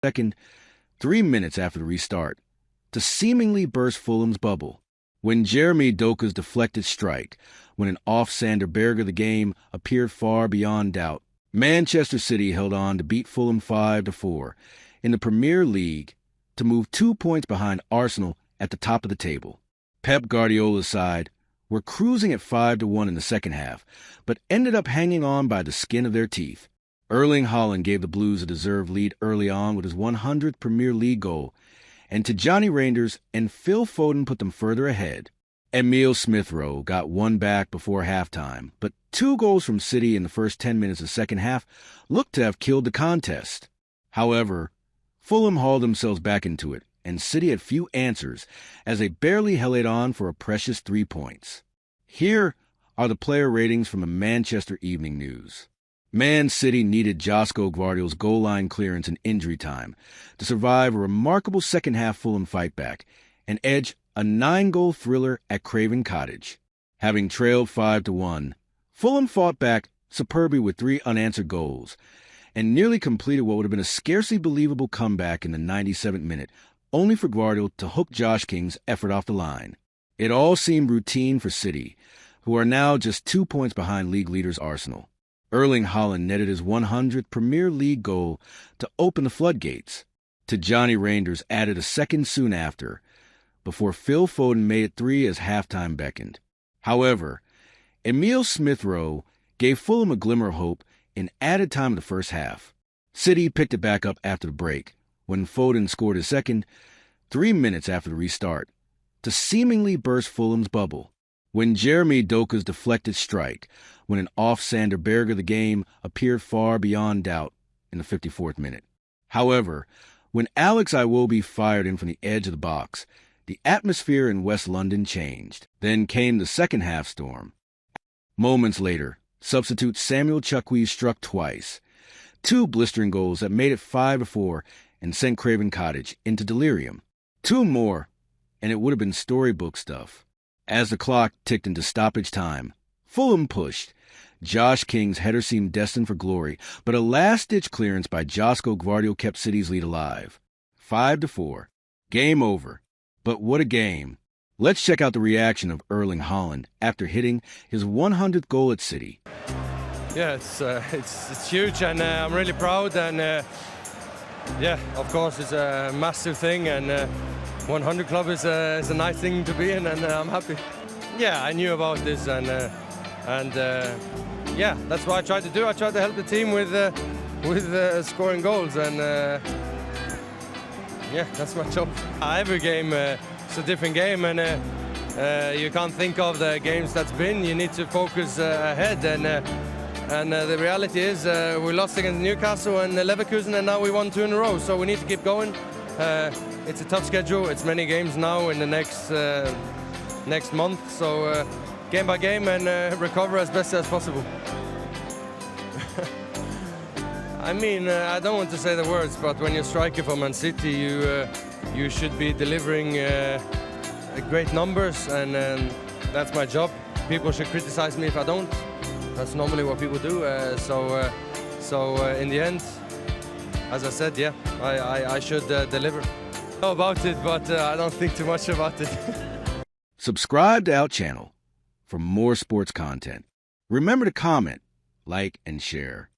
second, 3 minutes after the restart, to seemingly burst Fulham's bubble. When Jeremy Doka's deflected strike, when an off-Sander Berger the game appeared far beyond doubt, Manchester City held on to beat Fulham 5-4 in the Premier League to move 2 points behind Arsenal at the top of the table. Pep Guardiola's side were cruising at 5-1 in the second half, but ended up hanging on by the skin of their teeth. Erling Haaland gave the Blues a deserved lead early on with his 100th Premier League goal, and Tijjani Reinders and Phil Foden put them further ahead. Emile Smith-Rowe got one back before halftime, but 2 goals from City in the first 10 minutes of the second half looked to have killed the contest. However, Fulham hauled themselves back into it, and City had few answers as they barely held it on for a precious 3 points. Here are the player ratings from the Manchester Evening News. Man City needed Josko Gvardiol's goal line clearance in injury time to survive a remarkable second-half Fulham fightback and edge a 9-goal thriller at Craven Cottage. Having trailed 5-1, Fulham fought back superbly with 3 unanswered goals and nearly completed what would have been a scarcely believable comeback in the 97th minute, only for Gvardiol to hook Josh King's effort off the line. It all seemed routine for City, who are now just 2 points behind league leaders Arsenal. Erling Haaland netted his 100th Premier League goal to open the floodgates. Tijjani Reinders added a second soon after, before Phil Foden made it 3 as halftime beckoned. However, Emile Smith-Rowe gave Fulham a glimmer of hope in added time of the first half. City picked it back up after the break, when Foden scored his second, 3 minutes after the restart, to seemingly burst Fulham's bubble. When Jeremy Doka's deflected strike, when an off-Sander Berger the game appeared far beyond doubt in the 54th minute. However, when Alex Iwobi fired in from the edge of the box, the atmosphere in West London changed. Then came the second-half storm. Moments later, substitute Samuel Chukwueze struck twice, 2 blistering goals that made it 5-4 and sent Craven Cottage into delirium. 2 more, and it would have been storybook stuff. As the clock ticked into stoppage time, Fulham pushed. Josh King's header seemed destined for glory, but a last-ditch clearance by Josko Gvardiol kept City's lead alive. 5-4. Game over. But what a game. Let's check out the reaction of Erling Haaland after hitting his 100th goal at City. Yeah, it's huge, and I'm really proud, and yeah, of course it's a massive thing, and 100 club is a nice thing to be in, and I'm happy. Yeah, I knew about this, and yeah, that's what I tried to do. I tried to help the team with scoring goals, and yeah, that's my job. Every game is a different game, and you can't think of the games that's been. You need to focus ahead, and the reality is we lost against Newcastle and Leverkusen, and now we won 2 in a row. So we need to keep going. It's a tough schedule. It's many games now in the next month. So game by game, and recover as best as possible. I mean, I don't want to say the words, but when you're striker for Man City, you should be delivering great numbers, and that's my job. People should criticize me if I don't. That's normally what people do. So in the end, as I said, yeah, I should deliver. I know about it, but I don't think too much about it. Subscribe to our channel for more sports content. Remember to comment, like, and share.